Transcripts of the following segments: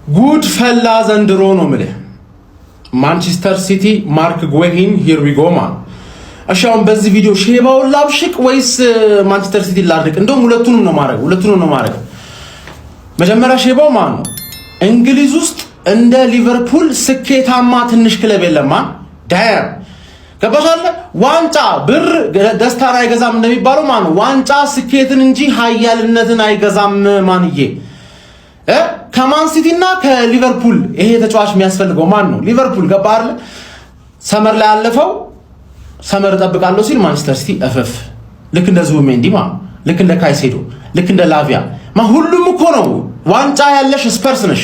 ጉድ ፈላ ዘንድሮ ነው የምልህ። ማንቸስተር ሲቲ ማርክ ጉሄሂን ሂር ዊ ጎ ማን። እሺ አሁን በዚህ ቪዲዮ ሼባውን ላብሽቅ ወይስ ማንቸስተር ሲቲ ላድርቅ? እንደውም ሁለቱንም ነው ማድረግ። መጀመሪያ ሼባው ማን ነው? እንግሊዝ ውስጥ እንደ ሊቨርፑል ስኬታማ ትንሽ ክለብ የለማ። ዳየር ገባሻለ? ዋንጫ ብር ደስታን አይገዛም እንደሚባለው ማን ነው? ዋንጫ ስኬትን እንጂ ሀያልነትን አይገዛም ማንዬ። ከማን ሲቲ እና ከሊቨርፑል ይሄ ተጫዋች የሚያስፈልገው ማን ነው? ሊቨርፑል ገባ አይደል? ሰመር ላይ ያለፈው ሰመር ጠብቃለሁ ሲል ማንቸስተር ሲቲ እፈፍ። ልክ እንደ ዙቢሜንዲ ልክ እንደ ካይሴዶ፣ ልክ እንደ ላቪያ ሁሉም እኮ ነው። ዋንጫ ያለሽ ስፐርስ ነሽ።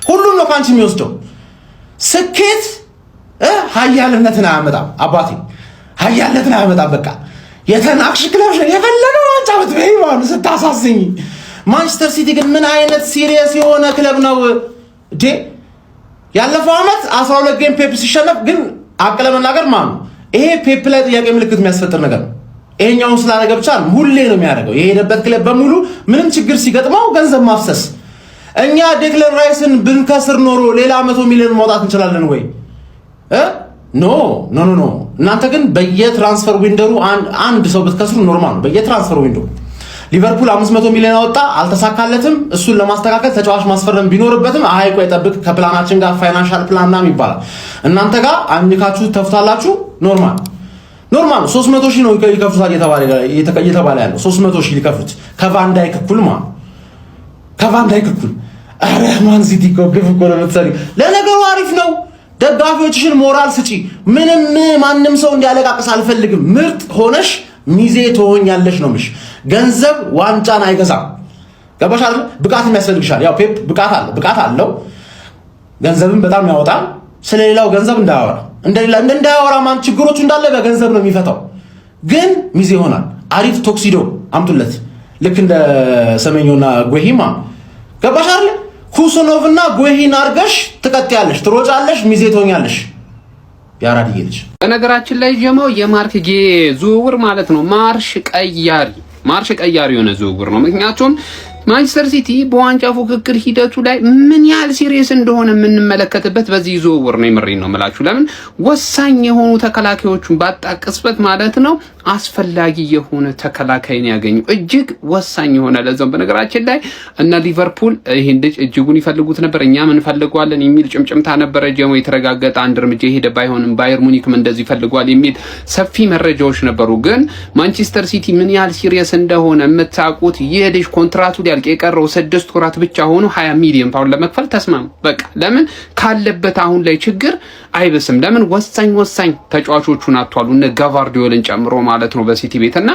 ሁሉም ነው ካንቺ የሚወስደው። ስኬት ሀያልነትን አያመጣም አባቴ፣ ሀያልነትን አያመጣም። በቃ የተናቅሽ ክለብ ነው። የፈለገው ዋንጫ ብትበይ ማለት ስታሳዝኝ። ማንቸስተር ሲቲ ግን ምን አይነት ሲሪየስ የሆነ ክለብ ነው እንዴ! ያለፈው አመት 12 ጌም ፔፕ ሲሸነፍ ግን አቅለ መናገር ማን ነው ይሄ ፔፕ ላይ ጥያቄ ምልክት የሚያስፈጥር ነገር ነው። ይሄኛውን ስላደረገ ብቻ ሁሌ ነው የሚያደርገው። የሄደበት ክለብ በሙሉ ምንም ችግር ሲገጥመው ገንዘብ ማፍሰስ። እኛ ዴክለር ራይስን ብንከስር ኖሮ ሌላ 100 ሚሊዮን ማውጣት እንችላለን ወይ? ኖ። እናንተ ግን በየትራንስፈር ዊንዶው አንድ ሰው ብትከስሩ ኖርማል ነው። በየትራንስፈር ዊንዶው ሊቨርፑል 500 ሚሊዮን አወጣ፣ አልተሳካለትም። እሱን ለማስተካከል ተጫዋች ማስፈረም ቢኖርበትም አይ ቆይ ጠብቅ ከፕላናችን ጋር ፋይናንሻል ፕላን ምናምን ይባላል። እናንተ ጋር አንካችሁ ተፍታላችሁ። ኖርማል 300,000 ነው ይከፍሉታል እየተባለ ያለው 300,000 ሊከፍሉት ከቫንዳይክ እኩል ከቫንዳይክ እኩል። አረ ማን ሲቲ እኮ ግፍ እኮ ነው የምትሰሪው። ለነገሩ አሪፍ ነው። ደጋፊዎችሽን ሞራል ስጪ። ማንም ሰው እንዲያለቃቅስ አልፈልግም። ምርጥ ሆነሽ ሚዜ ትሆኛለሽ ነው ምሽ። ገንዘብ ዋንጫን አይገዛም። ገባሽ አይደል? ብቃትም ያስፈልግሻል። ያው ፔፕ ብቃት አለው። ገንዘብም በጣም ያወጣል። ስለሌላው ገንዘብ እንዳያወራ ማን ችግሮቹ እንዳለ በገንዘብ ነው የሚፈታው። ግን ሚዜ ይሆናል። አሪፍ ቶክሲዶ አምጡለት። ልክ እንደ ሰሜኞና ጉሄሂማ ገባሽ አይደል? ኩስኖቭና ጉሄሂን አርገሽ ትቀጥያለሽ፣ ትሮጫለሽ፣ ሚዜ ትሆኛለሽ። ያራድዬ ልጅ በነገራችን ላይ ጀማው የማርክ ጌ ዝውውር ማለት ነው ማርሽ ቀያሪ የሆነ ዝውውር ነው። ምክንያቱም ማንቸስተር ሲቲ በዋንጫ ፉክክር ሂደቱ ላይ ምን ያህል ሲሪየስ እንደሆነ የምንመለከትበት በዚህ ዝውውር ነው። የምሬን ነው የምላችሁ። ለምን ወሳኝ የሆኑ ተከላካዮቹን ባጣቅስበት ማለት ነው አስፈላጊ የሆነ ተከላካይን ያገኙ እጅግ ወሳኝ የሆነ ለዛም በነገራችን ላይ እና ሊቨርፑል ይሄን ልጅ እጅጉን ይፈልጉት ነበር፣ እኛም እንፈልገዋለን የሚል ጭምጭምታ ነበረ። ጀሞ የተረጋገጠ አንድ እርምጃ የሄደ ባይሆንም ባየር ሙኒክም እንደዚህ ይፈልጓል የሚል ሰፊ መረጃዎች ነበሩ። ግን ማንቸስተር ሲቲ ምን ያህል ሲሪየስ እንደሆነ የምታውቁት ይህ ልጅ ኮንትራቱ ሊያልቅ የቀረው 6 ወራት ብቻ ሆኖ 20 ሚሊዮን ፓውንድ ለመክፈል ተስማሙ። በቃ ለምን ካለበት አሁን ላይ ችግር አይበስም። ለምን ወሳኝ ተጫዋቾቹን አጥቷሉ እነ ጋቫርዲዮልን ጨምሮ ማለት ነው በሲቲ ቤትና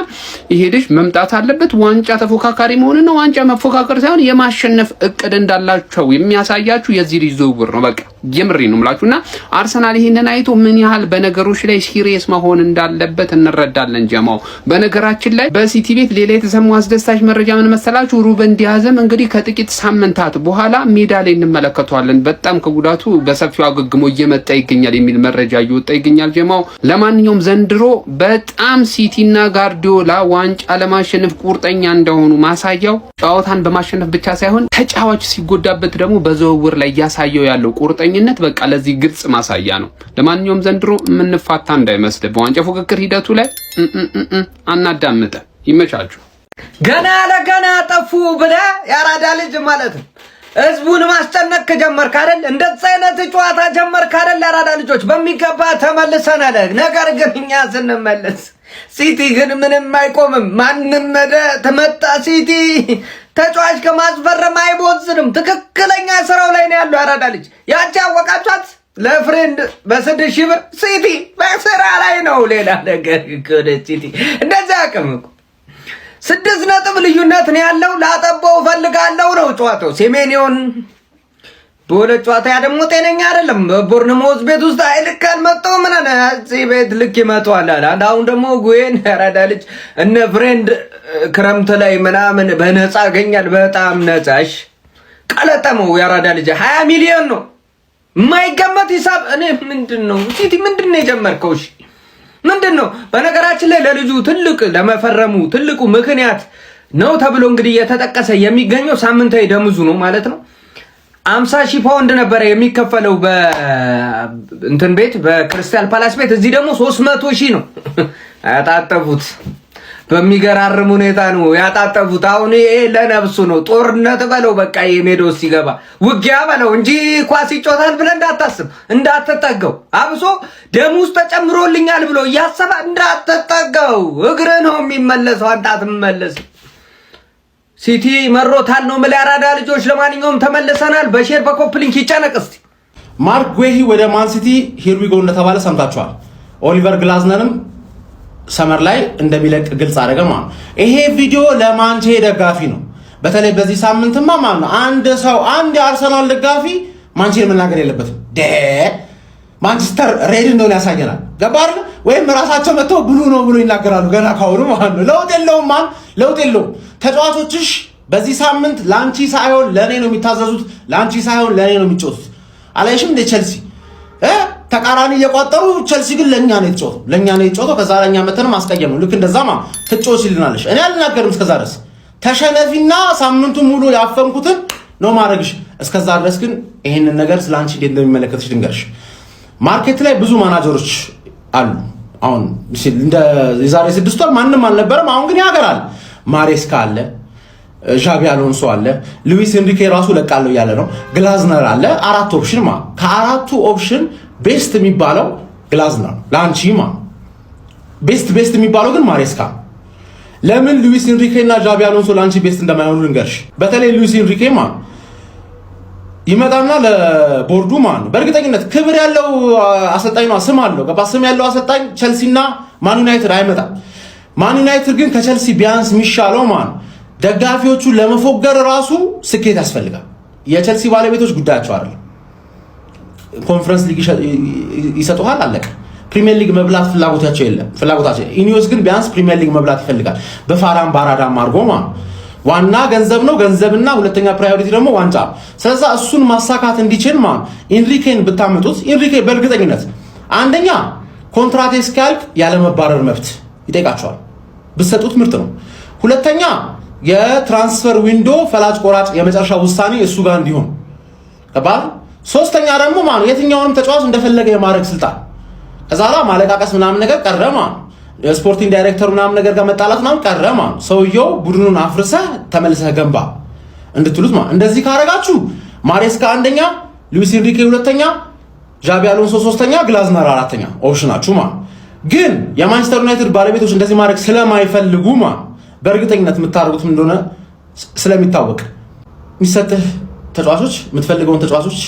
ይሄ ልጅ መምጣት አለበት። ዋንጫ ተፎካካሪ መሆንና ዋንጫ መፎካከር ሳይሆን የማሸነፍ እቅድ እንዳላቸው የሚያሳያችሁ የዚህ ልጅ ዝውውር ነው። በቃ የምሬ ነው የምላችሁና አርሰናል ይሄንን አይቶ ምን ያህል በነገሮች ላይ ሲሪየስ መሆን እንዳለበት እንረዳለን። ጀማው በነገራችን ላይ በሲቲ ቤት ሌላ የተሰሙ አስደሳች መረጃ ምን መሰላችሁ? ሩበን ዲያዝም እንግዲህ ከጥቂት ሳምንታት በኋላ ሜዳ ላይ እንመለከተዋለን። በጣም ከጉዳቱ በሰፊው አገግሞ እየመጣ ይገኛል የሚል መረጃ እየወጣ ይገኛል። ጀማው ለማንኛውም ዘንድሮ በጣም ሲቲና ጋርዲዮላ ዋንጫ ለማሸነፍ ቁርጠኛ እንደሆኑ ማሳያው ጨዋታን በማሸነፍ ብቻ ሳይሆን ተጫዋች ሲጎዳበት ደግሞ በዝውውር ላይ ያሳየው ያለው ቁርጠኝነት በቃ ለዚህ ግልጽ ማሳያ ነው። ለማንኛውም ዘንድሮ የምንፋታ እንዳይመስል በዋንጫ ፉክክር ሂደቱ ላይ አናዳምጠ። ይመቻችሁ። ገና ለገና ጠፉ ብለ ያራዳ ልጅ ማለት ነው። ህዝቡን ማስጨነቅ ጀመርክ አይደል? እንደዚህ አይነት ጨዋታ ጀመርክ አይደል? ያራዳ ልጆች በሚገባ ተመልሰናል። ነገር ግን እኛ ስንመለስ ሲቲ ግን ምንም አይቆምም። ማንም ተመጣ ሲቲ ተጫዋች ከማስፈረም አይቦዝንም። ትክክለኛ ስራው ላይ ነው ያለው ያራዳ ልጅ። ያቺ ያወቃቻት ለፍሬንድ በ6,000 ብር ሲቲ በስራ ላይ ነው። ሌላ ነገር ከደ ሲቲ እንደዛ አቅም 6 ነጥብ ልዩነት ነው ያለው። ላጠባው ፈልጋለሁ ነው ጨዋታው። ሴሜኒዮን በሁለት ጨዋታ ደግሞ ጤነኛ አይደለም። ቦርንሞዝ ቤት ውስጥ አይልካል መጥቶ ምን አለ እዚህ ቤት ልክ ይመጣዋል አለ። አሁን ደግሞ ጉሄን ያራዳ ልጅ እነ ፍሬንድ ክረምት ላይ ምናምን በነፃ ያገኛል። በጣም ነፃሽ ቀለጠመው ያራዳ ልጅ 20 ሚሊዮን ነው የማይገመት ሂሳብ። እኔ ምንድነው ሲቲ ምንድነው የጀመርከው? እሺ ምንድነው? በነገራችን ላይ ለልጁ ትልቅ ለመፈረሙ ትልቁ ምክንያት ነው ተብሎ እንግዲህ የተጠቀሰ የሚገኘው ሳምንታዊ ደምዙ ነው ማለት ነው። 50,000 ፓውንድ ነበረ የሚከፈለው በእንትን ቤት በክሪስታል ፓላስ ቤት። እዚህ ደግሞ 300,000 ነው ያጣጠፉት። በሚገራርም ሁኔታ ነው ያጣጠፉት። አሁን ይሄ ለነብሱ ነው። ጦርነት በለው በቃ የሜዳው ሲገባ ውጊያ በለው እንጂ ኳስ ይጮታል ብለህ እንዳታስብ፣ እንዳትጠጋው። አብሶ ደም ውስጥ ተጨምሮልኛል ብሎ እያሰበ እንዳትጠጋው። እግር ነው የሚመለሰው፣ አንተ አትመለስም። ሲቲ መሮታል ነው የምልህ አራዳ ልጆች። ለማንኛውም ተመልሰናል። በሼር በኮፕሊንክ ይጨነቅ እስቲ። ማርክ ጉሄሂ ወደ ማን ሲቲ ሂር ዊ ጎ እንደተባለ ሰምታችኋል። ኦሊቨር ግላዝነርም ሰመር ላይ እንደሚለቅ ግልጽ አደረገ ማለት ነው። ይሄ ቪዲዮ ለማንቼ ደጋፊ ነው። በተለይ በዚህ ሳምንትማ ማለት ነው አንድ የአርሰናል ደጋፊ ማንቼን መናገር የለበትም። ማንቸስተር ሬድ እንደሆነ ያሳየናል። ገባር ወይም ራሳቸው መጥተው ብሉ ነው ብሎ ይናገራሉ ገና ካሁኑ ማለት ነው። ለውጥ የለውም። ተጫዋቾችሽ በዚህ ሳምንት ላንቺ ሳይሆን ለኔ ነው የሚታዘዙት፣ ላንቺ ሳይሆን ለኔ ነው የሚጫወቱት። አላይሽም እንደ ቸልሲ ተቃራኒ እየቋጠሩ ቸልሲ ግን ለኛ ነው የተጫወተው። ከዛ ለኛ መተን ማስቀየም ነው። ልክ እንደዛማ ትጫወች ይልናለሽ። እኔ አልናገርም እስከዛ ድረስ ተሸነፊና ሳምንቱን ሙሉ ያፈንኩትን ነው ማድረግሽ። እስከዛ ድረስ ግን ይሄንን ነገር ስላንቺ እንዴት እንደሚመለከትሽ ድንገርሽ። ማርኬት ላይ ብዙ ማናጀሮች አሉ። አሁን እንደ የዛሬ 6 ወር ማንም አልነበረም። አሁን ግን ያገራል። ማሬስካ አለ፣ ዣቢ አሎንሶ አለ፣ ሉዊስ ኤንሪኬ ራሱ ለቃለው እያለ ነው። ግላዝነር አለ። 4 ኦፕሽን ከአራቱ ኦፕሽን ቤስት የሚባለው ግላዝነር ላንቺ ቤስት የሚባለው ግን ማሬስካ። ለምን ሉዊስ ኤንሪኬ እና ዣቢ አሎንሶ ላንቺ ቤስት እንደማይሆኑ ልንገርሽ። በተለይ ሉዊስ ኤንሪኬ ይመጣና ለቦርዱ በእርግጠኝነት ክብር ያለው አሰልጣኝ ነው። ስም አለው። ስም ያለው አሰልጣኝ ቸልሲና ማን ዩናይትድ አይመጣም። ማን ዩናይትድ ግን ከቸልሲ ቢያንስ የሚሻለው ደጋፊዎቹ ለመፎገር ራሱ ስኬት ያስፈልጋል። የቸልሲ ባለቤቶች ጉዳያቸው አይደለም። ኮንፈረንስ ሊግ ይሰጡሃል፣ አለቀ። ፕሪሚየር ሊግ መብላት ፍላጎታቸው ኢኒዮስ ግን ቢያንስ ፕሪሚየር ሊግ መብላት ይፈልጋል። በፋራም ባራዳም አድርጎ ዋና ገንዘብ ነው። ገንዘብና ሁለተኛ ፕራዮሪቲ ደግሞ ዋንጫ። ስለዚህ እሱን ማሳካት እንዲችል ኢንሪኬን ብታመጡት ኢንሪኬ በእርግጠኝነት አንደኛ ኮንትራት እስኪያልቅ ያለ መባረር መብት ይጠይቃቸዋል። ብትሰጡት ምርጥ ነው። ሁለተኛ የትራንስፈር ዊንዶ ፈላጭ ቆራጭ የመጨረሻ ውሳኔ እሱ ጋር እንዲሆን ከባል። ሶስተኛ ደግሞ የትኛውንም ተጫዋች እንደፈለገ የማድረግ ስልጣን። ከዛ በኋላ ማለቃቀስ ምናምን ነገር ቀረ። ስፖርቲንግ ዳይሬክተር ምናምን ነገር ጋር መጣላት ምናምን ቀረ። ሰውየው ቡድኑን አፍርሰህ ተመልሰህ ገንባ እንድትሉት እንደዚህ ካረጋችሁ ማሬስካ አንደኛ፣ ሉዊስ ኤንሪኬ ሁለተኛ፣ ዣቢ አሎንሶ ሶስተኛ፣ ግላዝነር አራተኛ ኦፕሽናችሁ ግን የማንቸስተር ዩናይትድ ባለቤቶች እንደዚህ ማድረግ ስለማይፈልጉ በእርግጠኝነት የምታደርጉት እንደሆነ ስለሚታወቅ የሚሰጥህ ተጫዋቾች የምትፈልገውን ተጫዋቾች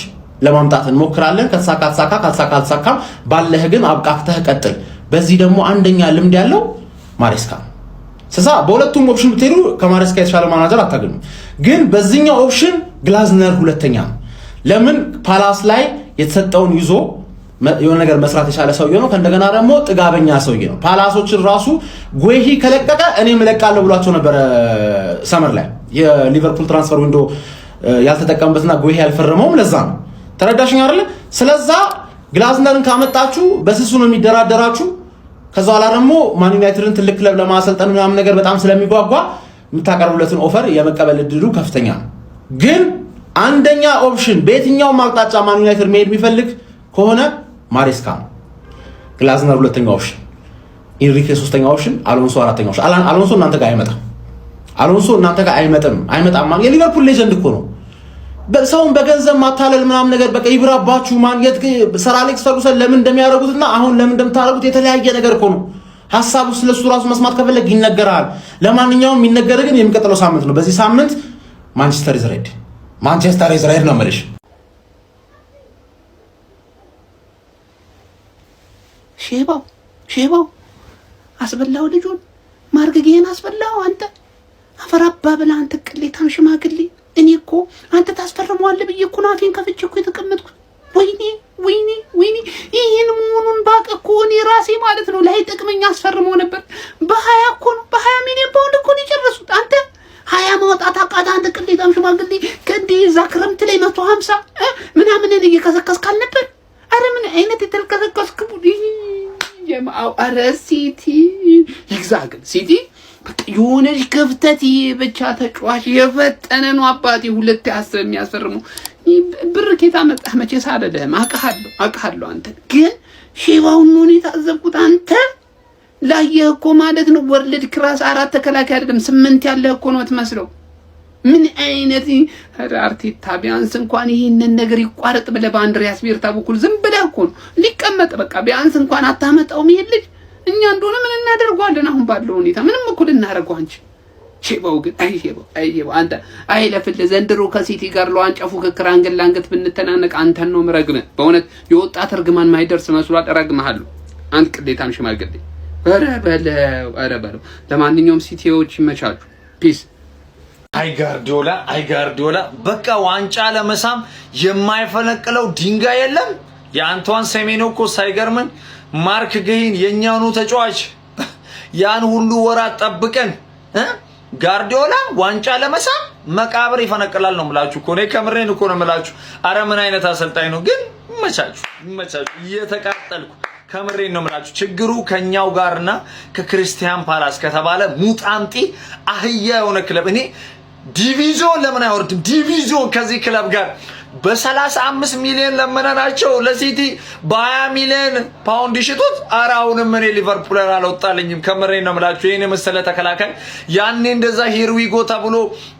ለማምጣት እንሞክራለን። ከተሳካ ተሳካ፣ ካልተሳካ አልተሳካም። ባለህ ግን አብቃክተህ ቀጥል። በዚህ ደግሞ አንደኛ ልምድ ያለው ማሬስካ። በሁለቱም ኦፕሽን ብትሄዱ ከማሬስካ የተሻለ ማናጀር አታገኙ። ግን በዚህኛው ኦፕሽን ግላዝነር ሁለተኛ ነው። ለምን ፓላስ ላይ የተሰጠውን ይዞ የሆነ ነገር መስራት የቻለ ሰውዬ ነው። ከእንደገና ደግሞ ጥጋበኛ ሰውዬ ነው። ፓላሶችን ራሱ ጉሄሂ ከለቀቀ እኔም እለቃለሁ ብሏቸው ነበረ ሰመር ላይ። የሊቨርፑል ትራንስፈር ዊንዶ ያልተጠቀምበትና ጉሄሂ ያልፈረመውም ለዛ ነው። ተረዳሽኝ አይደለ? ስለዛ ግላዝነርን ካመጣችሁ በስሱ ነው የሚደራደራችሁ። ከዛ በኋላ ደግሞ ማን ዩናይትድን ትልቅ ክለብ ለማሰልጠን ምናምን ነገር በጣም ስለሚጓጓ የምታቀርቡለትን ኦፈር የመቀበል እድሉ ከፍተኛ ነው። ግን አንደኛ ኦፕሽን በየትኛውም አቅጣጫ ማን ዩናይትድ መሄድ የሚፈልግ ከሆነ ማሬስካ ነው። ግላዝነር ሁለተኛ ኦፕሽን፣ ኢንሪኬ ሶስተኛ ኦፕሽን፣ አሎንሶ አራተኛ ኦፕሽን። አሎንሶ እናንተ ጋር አይመጣም። የሊቨርፑል ሌጀንድ እኮ ነው። ሰውን በገንዘብ ማታለል ምናምን ነገር በቃ ይብራባችሁ። ሰር አሌክስ ፈርጉሰን ለምን እንደሚያደርጉትና አሁን ለምን እንደምታደርጉት የተለያየ ነገር እኮ ነው። ሐሳቡ ስለሱ ራሱ መስማት ከፈለግ ይነገራል። ለማንኛውም የሚነገር ግን የሚቀጥለው ሳምንት ነው። በዚህ ሳምንት ማንቸስተር ኢዝ ሬድ ነው የምልሽ። ሼባው አስበላው፣ ልጁን ማርገጌን አስበላው። አንተ አፈራባ ብላ አንተ ቅሌታም ሽማግሌ። እኔ እኮ አንተ ታስፈርመዋለህ ብዬ እኮ አፌን ከፍቼ እኮ የተቀመጥኩት። ወይኔ ይህን መሆኑን ባቅ እኮ እኔ ራሴ ማለት ነው ላይ ጥቅመኛ አስፈርመው ነበር። በ20 እኮ ነው በ20 ሚሊዮን ፓውንድ እኮ ነው የጨረሱት። አንተ 20 ማውጣት አቃታ። አንተ ቅሌታም ሽማግሌ ከእንዲህ እዛ ክረምት ላይ 150 ምናምን እየከሰከስክ አልነበር? አረ ምን አይነት የተልከሰከስክ ቡዲ የማው። አረ ሲቲ ይግዛግን። ሲቲ በቃ የሆነች ክፍተት ብቻ ተጫዋች የፈጠነ ነው አባቴ። ሁለት ያሰብ የሚያስፈርሙ ብር ኬታ መጣህ መቼስ አይደለም አውቃለሁ። አንተ ግን ሼባውን ነው የታዘብኩት። አንተ ላየህ እኮ ማለት ነው ወርልድ ክላስ 4 ተከላካይ አይደለም 8 ያለህ እኮ ነው የምትመስለው። ምን አይነት አርቴታ ቢያንስ እንኳን ይሄንን ነገር ይቋረጥ ብለህ በአንድሪያስ ቤርታ በኩል ዝም ብለህ እኮ ነው ሊቀመጥ በቃ ቢያንስ እንኳን አታመጣውም ይሄ ልጅ። እኛ እንደሆነ ምን እናደርገዋለን አሁን ባለው ሁኔታ ምንም እኮ ልናደርገው አንቺ ሼባው ግን ሼባው አንተ አይለፍል ዘንድሮ ከሲቲ ጋር ለዋንጫ ፉክክር አንገት ለአንገት ብንተናነቅ አንተን ነው ምረግነ በእውነት የወጣት እርግማን ማይደርስ መስሏል። እረግምሃለሁ አንተ ቅሌታም ሽማግሌ። ኧረ በለው ለማንኛውም ሲቲዎች ይመቻቹ። ፒስ። አይ ጋርዲዮላ በቃ ዋንጫ ለመሳም የማይፈነቅለው ድንጋይ የለም። የአንቷን ሴሜኖ እኮ ሳይገርምን ማርክ ጌሂን የኛው ነው ተጫዋች ያን ሁሉ ወራት ጠብቀን ጋርዲዮላ ዋንጫ ለመሳም መቃብር ይፈነቅላል ነው ምላችሁ እኮ ነው። ከምሬን እኮ ነው ምላችሁ። አረ ምን አይነት አሰልጣኝ ነው ግን! ይመቻችሁ እየተቃጠልኩ ከምሬን ነው ምላችሁ። ችግሩ ከኛው ጋርና ከክርስቲያን ፓላስ ከተባለ ሙጣምጢ አህያ የሆነ ክለብ እኔ ዲቪዚዮን ለምን አይወርድም? ዲቪዚዮን ከዚህ ክለብ ጋር በ35 ሚሊዮን ለመናናቸው ለሲቲ በ20 ሚሊዮን ፓውንድ ይሽጡት። አራውንም እኔ ሊቨርፑል አልወጣልኝም። ከምሬን ነው የምላችሁ። ይሄን መሰለ ተከላካይ ያኔ እንደዛ ሂርዊጎ ተብሎ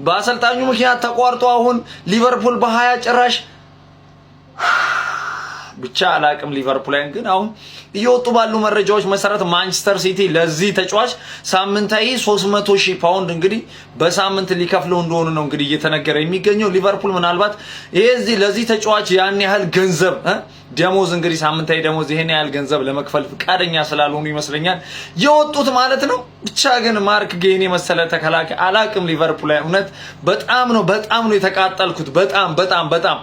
በአሰልጣኙ ምክንያት ተቋርጦ አሁን ሊቨርፑል በ20 ጭራሽ ብቻ አላቅም። ሊቨርፑልን ግን አሁን እየወጡ ባሉ መረጃዎች መሰረት ማንቸስተር ሲቲ ለዚህ ተጫዋች ሳምንታዊ 300,000 ፓውንድ እንግዲህ በሳምንት ሊከፍለው እንደሆነ ነው እንግዲህ እየተነገረ የሚገኘው። ሊቨርፑል ምናልባት ለዚህ ተጫዋች ያን ያህል ገንዘብ ደሞዝ እንግዲህ ሳምንታዊ ደሞዝ ይሄን ያህል ገንዘብ ለመክፈል ፈቃደኛ ስላልሆኑ ይመስለኛል የወጡት ማለት ነው። ብቻ ግን ማርክ ጌሂን የመሰለ ተከላካይ አላቅም። ሊቨርፑል እውነት በጣም ነው የተቃጠልኩት። በጣም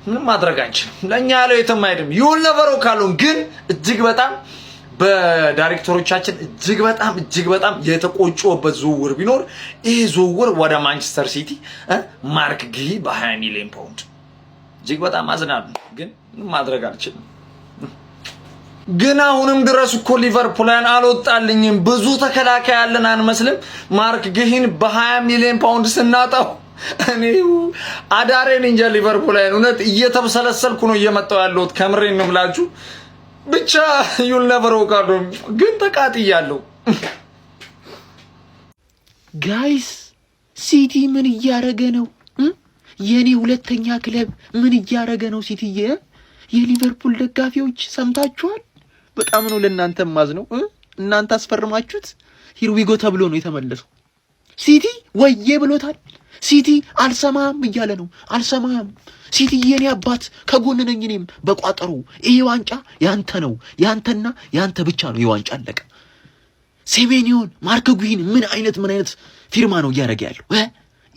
ምንም ማድረግ አንችልም። ለኛ ያለው የትም አይደለም። ይሁን ነበረው ካሉን ግን እጅግ በጣም በዳይሬክተሮቻችን እጅግ በጣም የተቆጨበት ዝውውር ቢኖር ይሄ ዝውውር ወደ ማንቸስተር ሲቲ ማርክ ጌሂ በ20 ሚሊዮን ፓውንድ እጅግ በጣም አዝናለሁ። ግን ምንም ማድረግ አልችልም። ግን አሁንም ድረስ እኮ ሊቨርፑልን አልወጣልኝም። ብዙ ተከላካይ ያለን አንመስልም። ማርክ ጌሂን በ20 ሚሊዮን ፓውንድ ስናጣው እኔ አዳሬን እንጃ ሊቨርፑልን እውነት እየተብሰለሰልኩ ነው እየመጣው ያለሁት። ከምሬን ነው የምላችሁ። ብቻ you'll never walk alone ግን ተቃጥያለሁ። ጋይስ ሲቲ ምን እያረገ ነው? የኔ ሁለተኛ ክለብ ምን እያረገ ነው? ሲቲዬ የሊቨርፑል ደጋፊዎች ሰምታችኋል? በጣም ነው ለእናንተ ማዝነው። እናንተ አስፈርማችሁት ሂርዊጎ ተብሎ ነው የተመለሰው። ሲቲ ወዬ ብሎታል። ሲቲ አልሰማም እያለ ነው። አልሰማም ሲቲ የኔ አባት ከጎን ነኝ እኔም በቋጠሩ ይሄ ዋንጫ ያንተ ነው፣ ያንተና ያንተ ብቻ ነው። የዋንጫ አለቀ። ሴሜኒዮን ማርክ ጌሂን ምን አይነት ፊርማ ነው እያደረገ ያለው?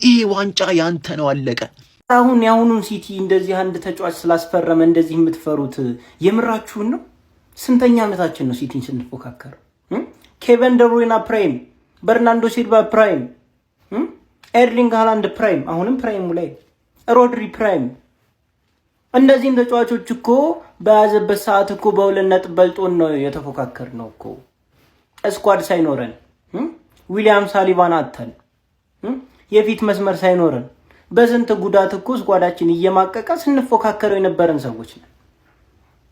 ይሄ ዋንጫ ያንተ ነው አለቀ። አሁን ያሁኑን ሲቲ እንደዚህ አንድ ተጫዋች ስላስፈረመ እንደዚህ የምትፈሩት የምራችሁን ነው? ስንተኛ ዓመታችን ነው ሲቲን ስንፎካከር? ኬቨን ደብሩይና ፕራይም፣ በርናንዶ ሲልቫ ፕራይም፣ ኤርሊንግ ሃላንድ ፕራይም፣ አሁንም ፕራይሙ ላይ ሮድሪ ፕራይም። እነዚህን ተጫዋቾች እኮ በያዘበት ሰዓት እኮ በሁለት ነጥብ በልጦን ነው የተፎካከር ነው እኮ ስኳድ ሳይኖረን ዊሊያም ሳሊባን አተን የፊት መስመር ሳይኖረን በስንት ጉዳት እኮ ስኳዳችን እየማቀቀ ስንፎካከረው የነበረን ሰዎች ነን።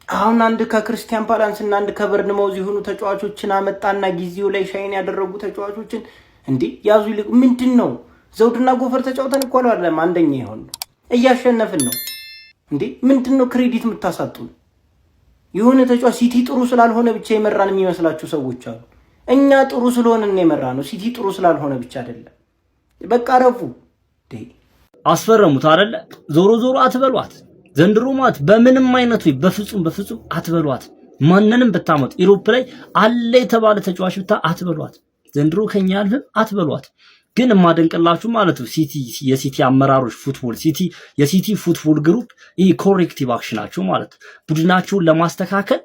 አሁን አንድ ከክርስቲያን ፓላስ እና አንድ ከበርንማውዝ የሆኑ ተጫዋቾችን አመጣና ጊዜው ላይ ሻይን ያደረጉ ተጫዋቾችን እንዴ ያዙ ይልቅ ምንድነው? ዘውድና ጎፈር ተጫውተን እኮ አይደለም አንደኛ ይሆን እያሸነፍን ነው እንዴ? ምንድነው ክሬዲት የምታሳጡን? የሆነ ተጫዋች ሲቲ ጥሩ ስላልሆነ ብቻ የመራን የሚመስላችሁ ሰዎች አሉ። እኛ ጥሩ ስለሆነን ነው የመራነው፣ ሲቲ ጥሩ ስላልሆነ ብቻ አይደለም። በቃ ረፉ ዴ አስፈረሙት አይደለ? ዞሮ አትበሏት። ዘንድሮ ማለት በምንም አይነቱ በፍጹም አትበሏት። ማንንም ብታመጡ ኢሮፕ ላይ አለ የተባለ ተጫዋች አትበሏት። ዘንድሮ ከኛ ያልፍም አትበሏት። ግን ማደንቅላችሁ ማለት ነው የሲቲ አመራሮች የሲቲ ፉትቦል ግሩፕ ይሄ ኮሬክቲቭ አክሽናቸው ማለት ቡድናቸውን ለማስተካከል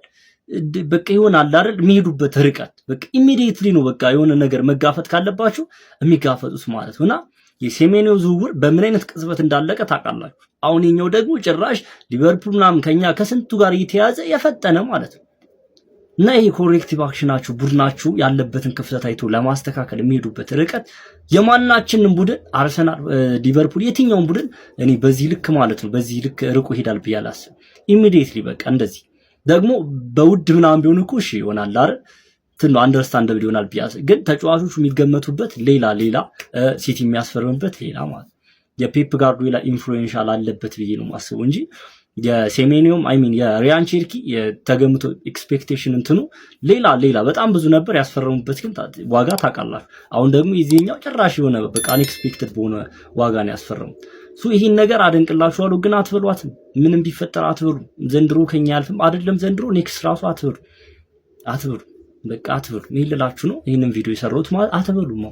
በቃ ይሆናል አይደል የሚሄዱበት ርቀት በቃ ኢሚዲየትሊ ነው በቃ የሆነ ነገር መጋፈጥ ካለባችሁ የሚጋፈጡት ማለት ነውና የሴሜኒዮ ዝውውር በምን አይነት ቅጽበት እንዳለቀ ታውቃላችሁ። አሁን የኛው ደግሞ ጭራሽ ሊቨርፑል ምናምን ከኛ ከስንቱ ጋር እየተያዘ የፈጠነ ማለት ነው። እና ይሄ ኮሬክቲቭ አክሽናችሁ ቡድናችሁ ያለበትን ክፍተት አይቶ ለማስተካከል የሚሄዱበት ርቀት የማናችንን ቡድን አርሰናል፣ ሊቨርፑል፣ የትኛውን ቡድን እኔ በዚህ ልክ ማለት ነው በዚህ ልክ ርቆ ይሄዳል ብዬ አላስብም። ኢሚዲየትሊ በቃ እንደዚህ ደግሞ በውድ ምናምን ቢሆን እኮ እሺ ይሆናል አይደል ትን አንደርስታንደብል ይሆናል ቢያስ ግን ተጫዋቾቹ የሚገመቱበት ሌላ ሲቲ የሚያስፈርምበት ሌላ ማለት የፔፕ ጋርዲዮላ ኢንፍሉዌንሻል አለበት ብዬ ነው ማስበው እንጂ የሴሜኒዮም የሪያን ቼርኪ የተገምቶ ኤክስፔክቴሽን እንትኑ ሌላ በጣም ብዙ ነበር ያስፈረሙበት ግን ዋጋ ታውቃላችሁ። አሁን ደግሞ የዚህኛው ጭራሽ የሆነ በቃ አንኤክስፔክትድ በሆነ ዋጋ ነው ያስፈረሙት። ይሄን ነገር አደንቅላችኋለሁ ግን አትበሏት። ምንም ቢፈጠር አትበሉ። ዘንድሮ ከኛ ያልፍም አይደለም ዘንድሮ ኔክስት ራሱ አትበሉ በቃ አትበሉ። ምን ልላችሁ ነው ይሄንን ቪዲዮ የሰራሁት ማለት አትበሉ ነው።